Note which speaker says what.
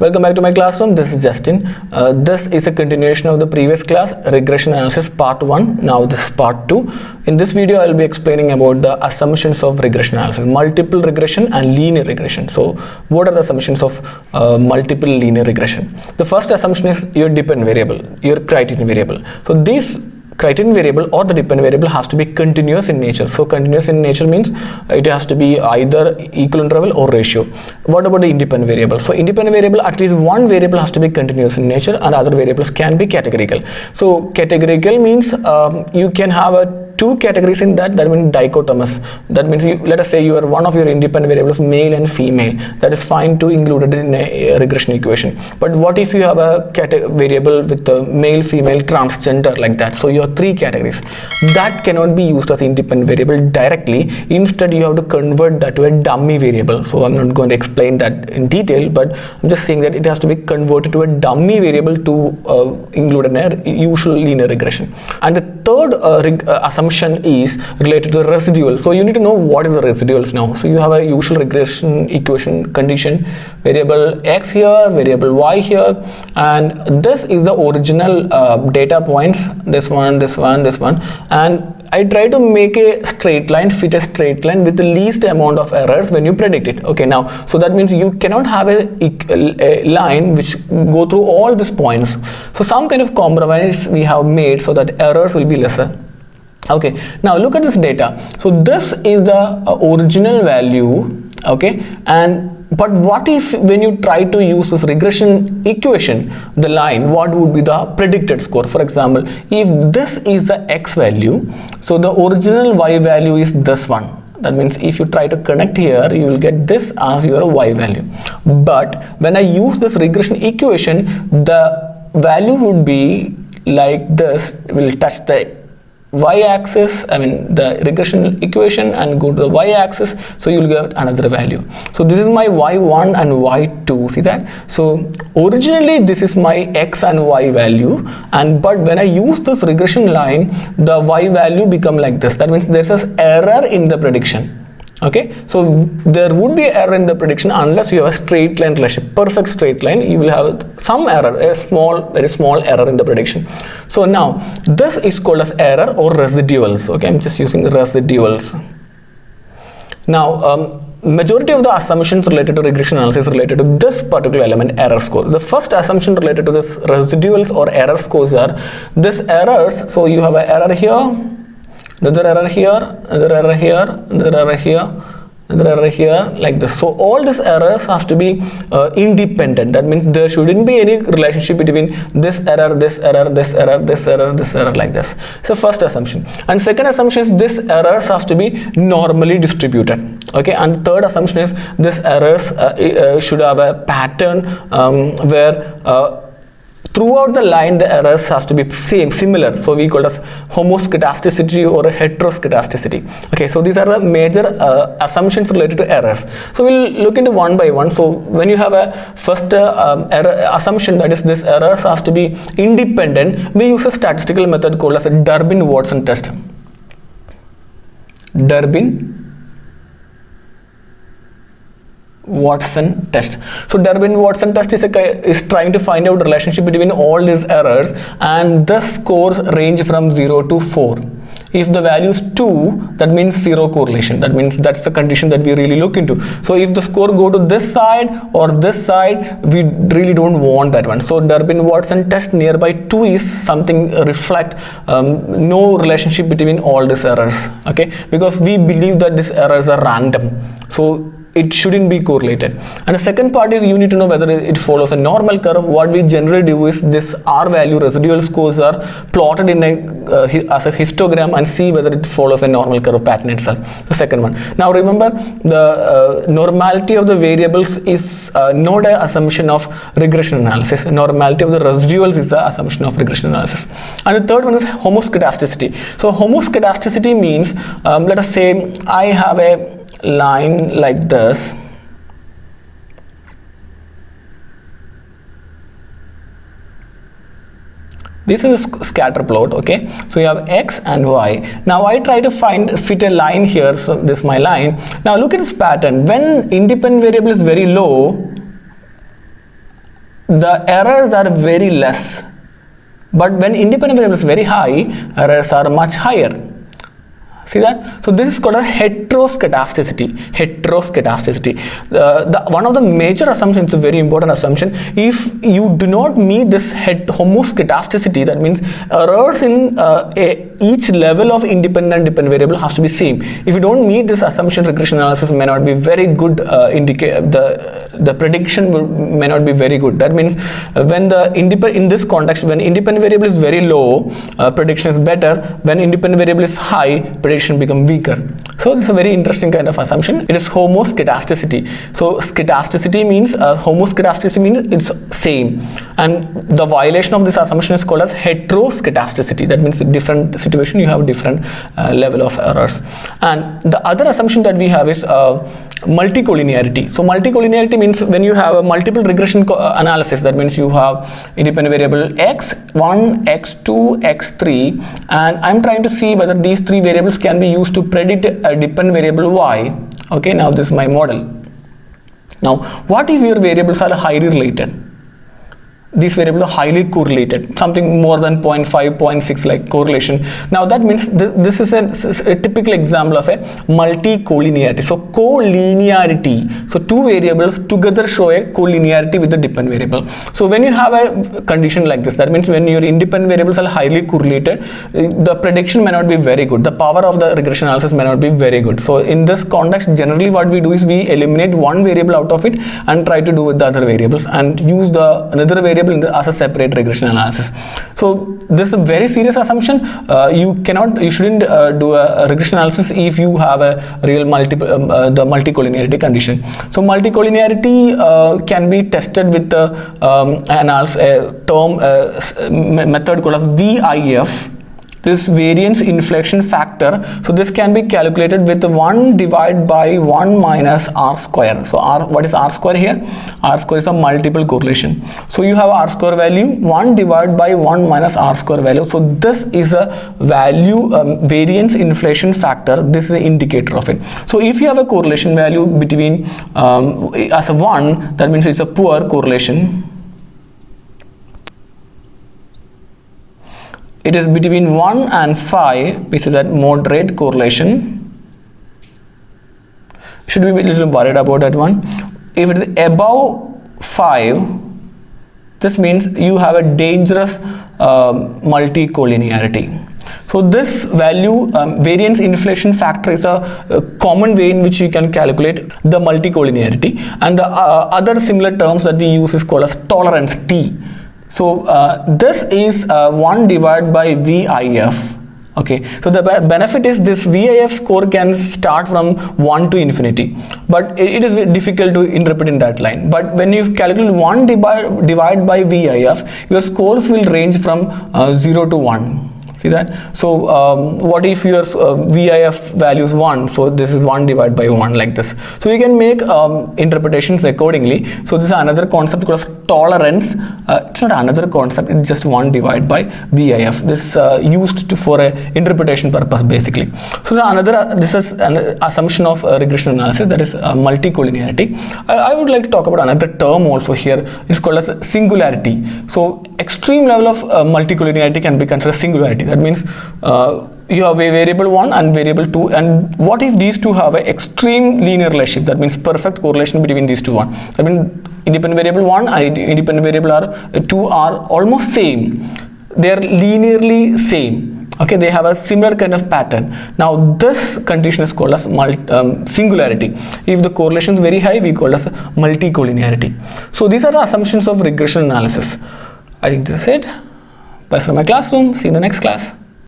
Speaker 1: Welcome back to my classroom. This is Justin. This is a continuation of the previous class, regression analysis part 1. Now this is part 2. In this video, I will be explaining about the assumptions of regression analysis, multiple regression and linear regression. So what are the assumptions of multiple linear regression? The first assumption is your dependent variable, your criterion variable. So this criterion variable or the dependent variable has to be continuous in nature. So continuous in nature means it has to be either equal interval or ratio. What about the independent variable? So independent variable, at least one variable has to be continuous in nature and other variables can be categorical. So categorical means you can have two categories in that means dichotomous. That means let us say one of your independent variables male and female. That is fine to include it in a regression equation. But what if you have a variable with the male, female, transgender like that? So you have three categories. That cannot be used as independent variable directly. Instead, you have to convert that to a dummy variable. So I'm not going to explain that in detail, but I'm just saying that it has to be converted to a dummy variable to include in a usual linear regression. And the third assumption is related to residual. So you need to know what is the residuals now. So you have a usual regression equation condition, variable x here, variable y here, and this is the original data points, this one, this one, this one, and I try to make a straight line, fit a straight line with the least amount of errors when you predict it. Okay, now, so that means you cannot have a line which go through all these points. So some kind of compromise we have made so that errors will be lesser. Okay, now look at this data. So this is the original value. Okay, but what if when you try to use this regression equation, the line, what would be the predicted score? For example, if this is the x value, so the original y value is this one. That means if you try to connect here, you will get this as your y value. But when I use this regression equation, the value would be like this, will touch the y-axis, I mean the regression equation, and go to the y-axis, so you will get another value. So this is my y1 and y2, see that? So originally this is my x and y value, but when I use this regression line, the y value become like this. That means there's an error in the prediction. Okay, so there would be error in the prediction unless you have a straight line relationship, perfect straight line. You will have some error, very small error in the prediction. So now this is called as error or residuals. Okay, I'm just using residuals. Now majority of the assumptions related to regression analysis related to this particular element, error score. The first assumption related to this residuals or error scores are this errors. So you have an error here, another error here, another error here, another error here, another error here, like this. So all these errors has to be independent. That means there shouldn't be any relationship between this error, this error, this error, this error, this error, like this. So first assumption. And second assumption is this errors has to be normally distributed. Okay, and third assumption is this errors should have a pattern where throughout the line the errors has to be similar. So we call it as homoscedasticity or heteroscedasticity. Okay, so these are the major assumptions related to errors. So we'll look into one by one. So when you have a first error assumption, that is this errors has to be independent, we use a statistical method called as a Durbin-Watson test. Durbin-Watson test. So Durbin-Watson test is trying to find out relationship between all these errors, and the scores range from 0 to 4. If the value is 2, that means zero correlation. That means that's the condition that we really look into. So if the score go to this side or this side, we really don't want that one. So Durbin-Watson test nearby 2 is something reflect no relationship between all these errors. Okay, because we believe that these errors are random. So it shouldn't be correlated. And the second part is you need to know whether it follows a normal curve. What we generally do is this R value residual scores are plotted in as a histogram and see whether it follows a normal curve pattern itself. The second one. Now remember, the normality of the variables is not an assumption of regression analysis. Normality of the residuals is the assumption of regression analysis. And the third one is homoscedasticity. So homoscedasticity means let us say I have a line like this. This is a scatter plot. Okay, so you have x and y. Now I try to fit a line here. So this is my line. Now look at this pattern. When independent variable is very low, the errors are very less. But when independent variable is very high, errors are much higher. See that? So this is called a heteroscedasticity. Heteroscedasticity. One of the major assumptions, a very important assumption, if you do not meet this homoscedasticity, that means errors in each level of independent and dependent variable has to be same. If you don't meet this assumption, regression analysis may not be very good. The prediction may not be very good. That means when in this context, when independent variable is very low, prediction is better. When independent variable is high, prediction become weaker. So this is a very interesting kind of assumption. It is homoscedasticity. So scedasticity means homoscedasticity means it's same, and the violation of this assumption is called as heteroscedasticity. That means in different situation you have different level of errors. And the other assumption that we have is multicollinearity. So multicollinearity means when you have a multiple regression analysis, that means you have independent variable x1, x2, x3, and I'm trying to see whether these three variables can be used to predict a dependent variable y. Okay, now this is my model. Now what if your variables are highly related? These variables are highly correlated, something more than 0.5, 0.6 like correlation. Now that means this is a typical example of a multicollinearity. So collinearity. So two variables together show a collinearity with the dependent variable. So when you have a condition like this, that means when your independent variables are highly correlated, the prediction may not be very good. The power of the regression analysis may not be very good. So in this context, generally what we do is we eliminate one variable out of it and try to do with the other variables and use the another variable as a separate regression analysis. So this is a very serious assumption. You shouldn't do a regression analysis if you have a real the multicollinearity condition. So multicollinearity can be tested with the method called as VIF. This variance inflection factor. So this can be calculated with 1 divided by 1 minus r square. So what is r square here? R square is a multiple correlation. So you have r square value 1 divided by 1 minus r square value. So this is a value variance inflation factor. This is the indicator of it. So if you have a correlation value between as a 1, that means it's a poor correlation. It is between 1 and 5, which is that moderate correlation. Should we be a little worried about that one? If it is above 5, this means you have a dangerous multicollinearity. So this value variance inflation factor is a common way in which you can calculate the multicollinearity, and the other similar terms that we use is called as tolerance T. So this is 1 divided by VIF. Okay, so the benefit is this VIF score can start from 1 to infinity, but it is difficult to interpret in that line. But when you calculate 1 divided by VIF, your scores will range from 0 to 1. See that? So what if your VIF value is 1? So this is 1 divided by 1 like this. So you can make interpretations accordingly. So this is another concept called tolerance. It's not another concept, it's just 1 divided by VIF. This used for a interpretation purpose basically. So this is an assumption of regression analysis, that is multicollinearity. I would like to talk about another term also here. It's called as singularity. So extreme level of multicollinearity can be considered singularity. That means you have a variable 1 and variable 2, and what if these two have an extreme linear relationship? That means perfect correlation between these two. That means independent variable 1 and independent variable 2 are almost same. They are linearly same. Okay, they have a similar kind of pattern. Now this condition is called as singularity. If the correlation is very high, we call it as multicollinearity. So these are the assumptions of regression analysis. I think this is it. Bye from my classroom. See you in the next class.